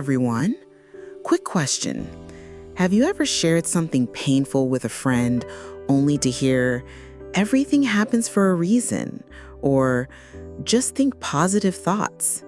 everyone. Quick question. Have you ever shared something painful with a friend only to hear everything happens for a reason, or just think positive thoughts?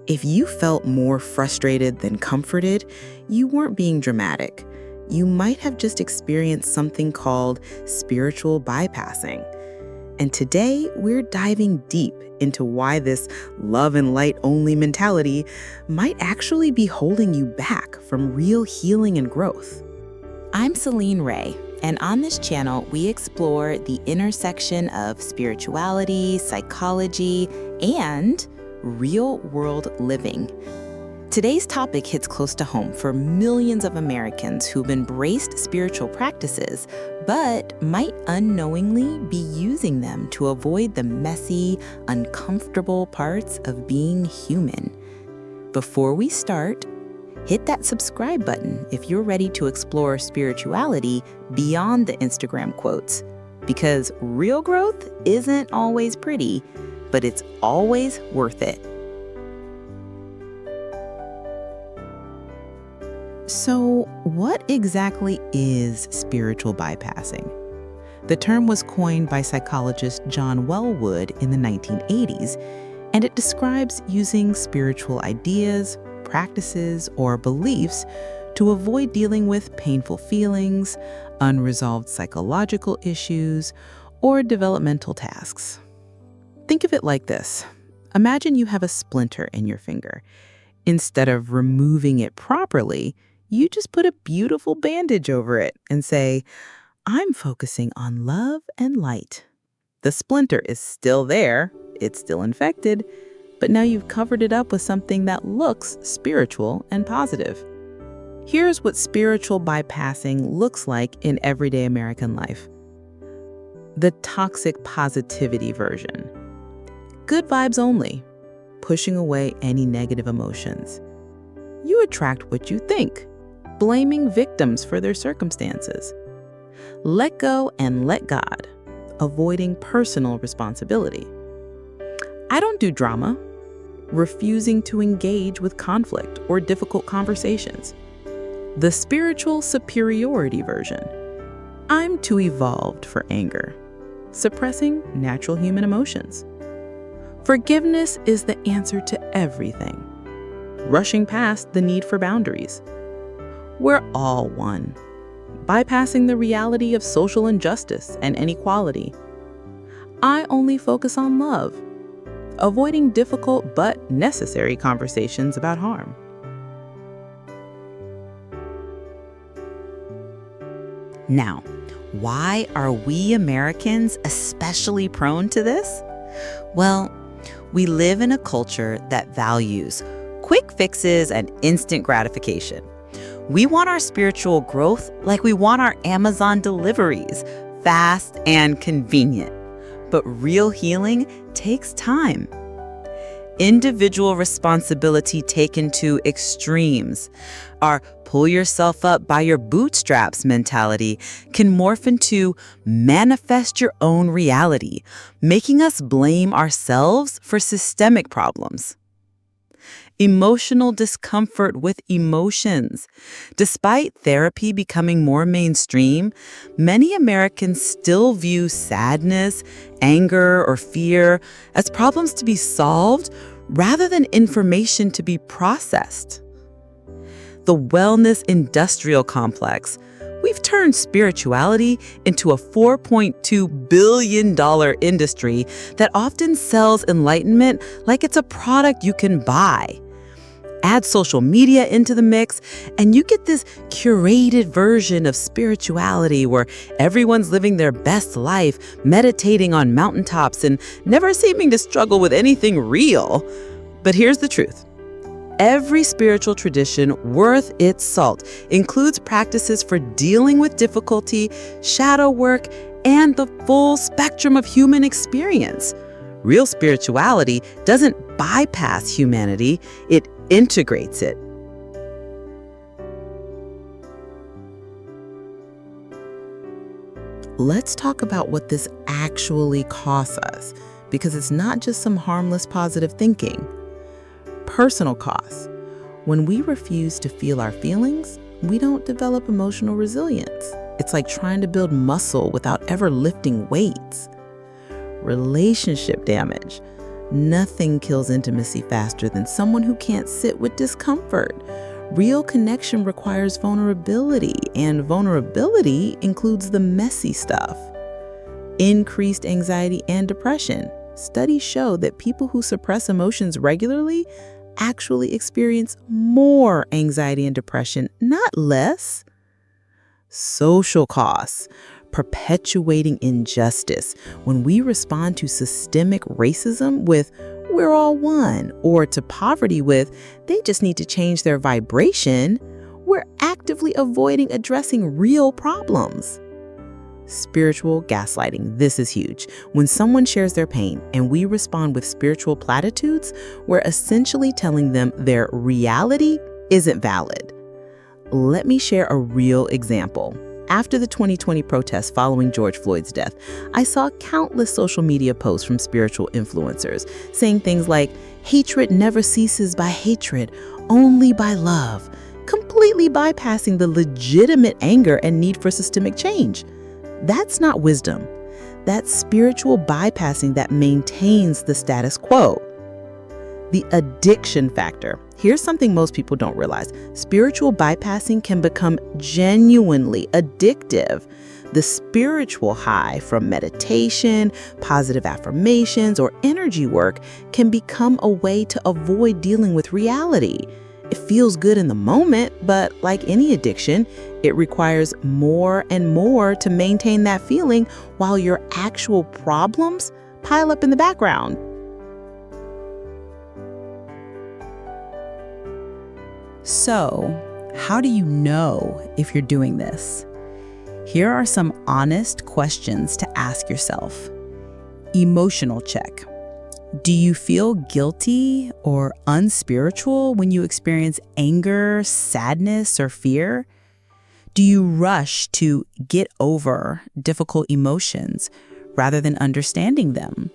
If you felt more frustrated than comforted, you weren't being dramatic. You might have just experienced something called spiritual bypassing. And today, we're diving deep into why this love and light only mentality might actually be holding you back from real healing and growth. I'm Celine Ray, and on this channel, we explore the intersection of spirituality, psychology, and real-world living. Today's topic hits close to home for millions of Americans who've embraced spiritual practices, but might unknowingly be using them to avoid the messy, uncomfortable parts of being human. Before we start, hit that subscribe button if you're ready to explore spirituality beyond the Instagram quotes, because real growth isn't always pretty, but it's always worth it. So, what exactly is spiritual bypassing? The term was coined by psychologist John Welwood in the 1980s, and it describes using spiritual ideas, practices, or beliefs to avoid dealing with painful feelings, unresolved psychological issues, or developmental tasks. Think of it like this. Imagine you have a splinter in your finger. Instead of removing it properly, you just put a beautiful bandage over it and say, I'm focusing on love and light. The splinter is still there, it's still infected, but now you've covered it up with something that looks spiritual and positive. Here's what spiritual bypassing looks like in everyday American life. The toxic positivity version. Good vibes only, pushing away any negative emotions. You attract what you think, blaming victims for their circumstances. Let go and let God, avoiding personal responsibility. I don't do drama, refusing to engage with conflict or difficult conversations. The spiritual superiority version. I'm too evolved for anger, suppressing natural human emotions. Forgiveness is the answer to everything, rushing past the need for boundaries. We're all one, bypassing the reality of social injustice and inequality. I only focus on love, avoiding difficult but necessary conversations about harm. Now, why are we Americans especially prone to this? Well, we live in a culture that values quick fixes and instant gratification. We want our spiritual growth like we want our Amazon deliveries, fast and convenient. But real healing takes time. Individual responsibility taken to extremes. Our pull yourself up by your bootstraps mentality can morph into manifest your own reality, making us blame ourselves for systemic problems. Emotional discomfort with emotions. Despite therapy becoming more mainstream, many Americans still view sadness, anger, or fear as problems to be solved rather than information to be processed. The wellness industrial complex. We've turned spirituality into a $4.2 billion industry that often sells enlightenment like it's a product you can buy. Add social media into the mix, and you get this curated version of spirituality where everyone's living their best life, meditating on mountaintops, and never seeming to struggle with anything real. But here's the truth. Every spiritual tradition worth its salt includes practices for dealing with difficulty, shadow work, and the full spectrum of human experience. Real spirituality doesn't bypass humanity, it integrates it. Let's talk about what this actually costs us, because it's not just some harmless positive thinking. Personal costs. When we refuse to feel our feelings, we don't develop emotional resilience. It's like trying to build muscle without ever lifting weights. Relationship damage. Nothing kills intimacy faster than someone who can't sit with discomfort. Real connection requires vulnerability, and vulnerability includes the messy stuff. Increased anxiety and depression. Studies show that people who suppress emotions regularly actually experience more anxiety and depression, not less. Social costs. Perpetuating injustice. When we respond to systemic racism with, "we're all one," or to poverty with, "they just need to change their vibration," we're actively avoiding addressing real problems. Spiritual gaslighting. This is huge. When someone shares their pain and we respond with spiritual platitudes, we're essentially telling them their reality isn't valid. Let me share a real example. After the 2020 protests following George Floyd's death, I saw countless social media posts from spiritual influencers saying things like, "Hatred never ceases by hatred, only by love," completely bypassing the legitimate anger and need for systemic change. That's not wisdom. That's spiritual bypassing that maintains the status quo. The addiction factor. Here's something most people don't realize. Spiritual bypassing can become genuinely addictive. The spiritual high from meditation, positive affirmations, or energy work can become a way to avoid dealing with reality. It feels good in the moment, but like any addiction, it requires more and more to maintain that feeling while your actual problems pile up in the background. So, how do you know if you're doing this? Here are some honest questions to ask yourself. Emotional check. Do you feel guilty or unspiritual when you experience anger, sadness, or fear? Do you rush to get over difficult emotions rather than understanding them?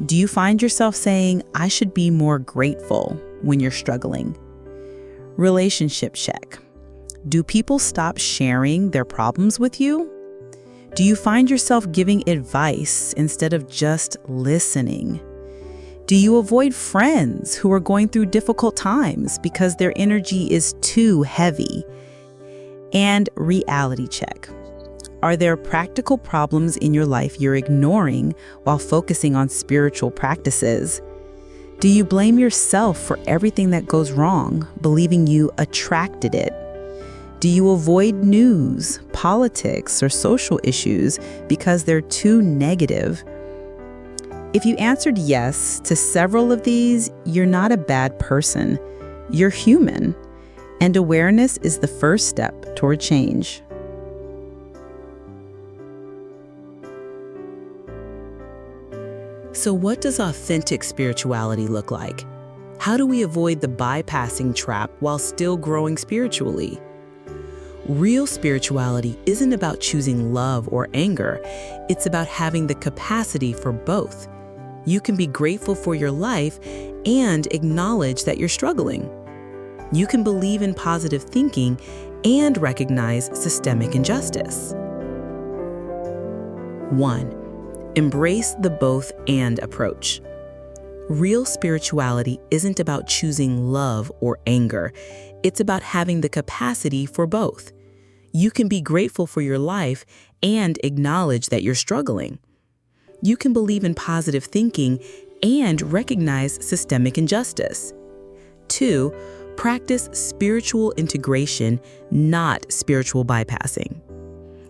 Do you find yourself saying, "I should be more grateful" when you're struggling? Relationship check. Do people stop sharing their problems with you? Do you find yourself giving advice instead of just listening? Do you avoid friends who are going through difficult times because their energy is too heavy? And reality check. Are there practical problems in your life you're ignoring while focusing on spiritual practices? Do you blame yourself for everything that goes wrong, believing you attracted it? Do you avoid news, politics, or social issues because they're too negative? If you answered yes to several of these, you're not a bad person. You're human. And awareness is the first step toward change. So what does authentic spirituality look like? How do we avoid the bypassing trap while still growing spiritually? Real spirituality isn't about choosing love or anger. It's about having the capacity for both. You can be grateful for your life and acknowledge that you're struggling. You can believe in positive thinking and recognize systemic injustice. 1. Embrace the both and approach. Real spirituality isn't about choosing love or anger. It's about having the capacity for both. You can be grateful for your life and acknowledge that you're struggling. You can believe in positive thinking and recognize systemic injustice. 2. Practice spiritual integration, not spiritual bypassing.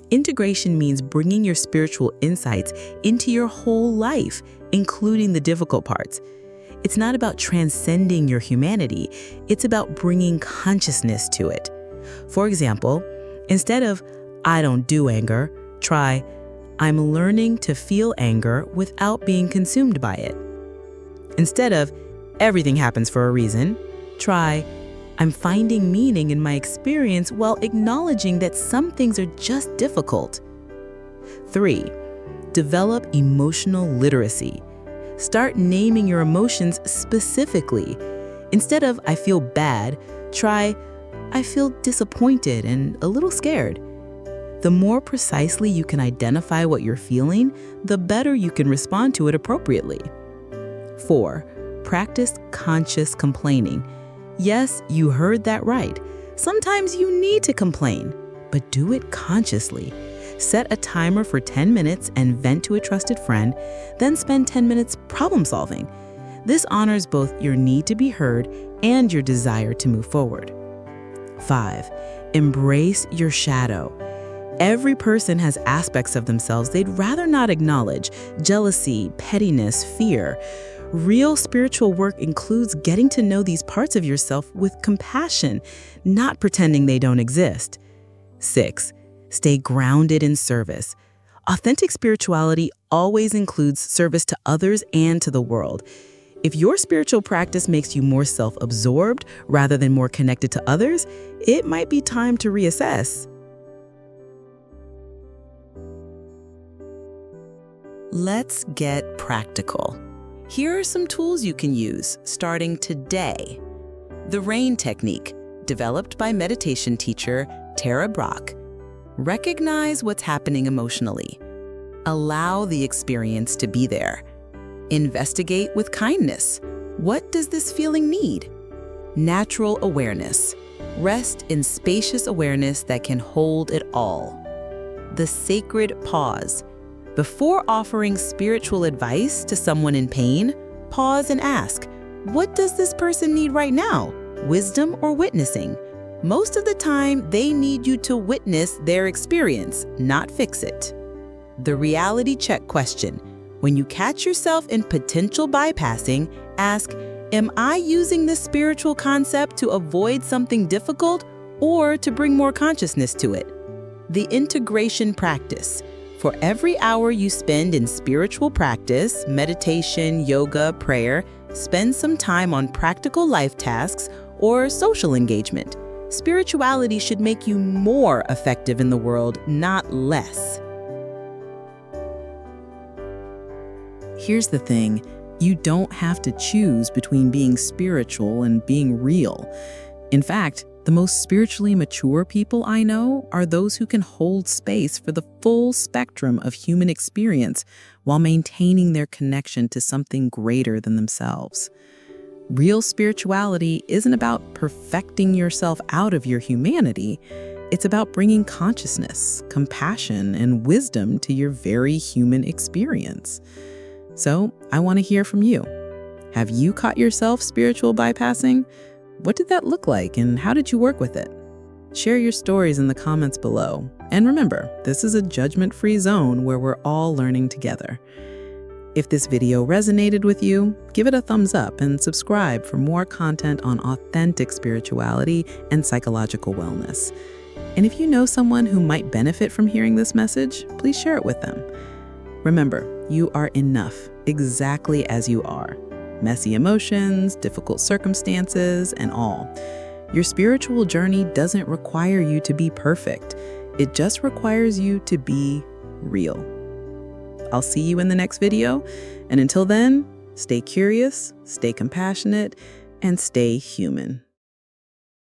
Integration means bringing your spiritual insights into your whole life, including the difficult parts. It's not about transcending your humanity. It's about bringing consciousness to it. For example, instead of "I don't do anger," try "I'm learning to feel anger without being consumed by it." Instead of "everything happens for a reason," try "I'm finding meaning in my experience while acknowledging that some things are just difficult." 3. Develop emotional literacy. Start naming your emotions specifically. Instead of "I feel bad," try "I feel disappointed and a little scared." The more precisely you can identify what you're feeling, the better you can respond to it appropriately. 4. Practice conscious complaining. Yes, you heard that right. Sometimes you need to complain, but do it consciously. Set a timer for 10 minutes and vent to a trusted friend, then spend 10 minutes problem solving. This honors both your need to be heard and your desire to move forward. 5. Embrace your shadow. Every person has aspects of themselves they'd rather not acknowledge: jealousy, pettiness, fear. Real spiritual work includes getting to know these parts of yourself with compassion, not pretending they don't exist. 6. Stay grounded in service. Authentic spirituality always includes service to others and to the world. If your spiritual practice makes you more self-absorbed rather than more connected to others, it might be time to reassess. Let's get practical. Here are some tools you can use starting today. The RAIN technique, developed by meditation teacher Tara Brach. Recognize what's happening emotionally. Allow the experience to be there. Investigate with kindness. What does this feeling need? Natural awareness. Rest in spacious awareness that can hold it all. The sacred pause. Before offering spiritual advice to someone in pain, pause and ask, what does this person need right now? Wisdom or witnessing? Most of the time, they need you to witness their experience, not fix it. The reality check question. When you catch yourself in potential bypassing, ask, am I using this spiritual concept to avoid something difficult or to bring more consciousness to it? The integration practice. For every hour you spend in spiritual practice, meditation, yoga, prayer, spend some time on practical life tasks or social engagement. Spirituality should make you more effective in the world, not less. Here's the thing, you don't have to choose between being spiritual and being real. In fact, the most spiritually mature people I know are those who can hold space for the full spectrum of human experience while maintaining their connection to something greater than themselves. Real spirituality isn't about perfecting yourself out of your humanity. It's about bringing consciousness, compassion, and wisdom to your very human experience. So, I want to hear from you. Have you caught yourself spiritual bypassing? What did that look like and how did you work with it? Share your stories in the comments below. And remember, this is a judgment-free zone where we're all learning together. If this video resonated with you, give it a thumbs up and subscribe for more content on authentic spirituality and psychological wellness. And if you know someone who might benefit from hearing this message, please share it with them. Remember, you are enough exactly as you are. Messy emotions, difficult circumstances, and all. Your spiritual journey doesn't require you to be perfect. It just requires you to be real. I'll see you in the next video, and until then, stay curious, stay compassionate, and stay human.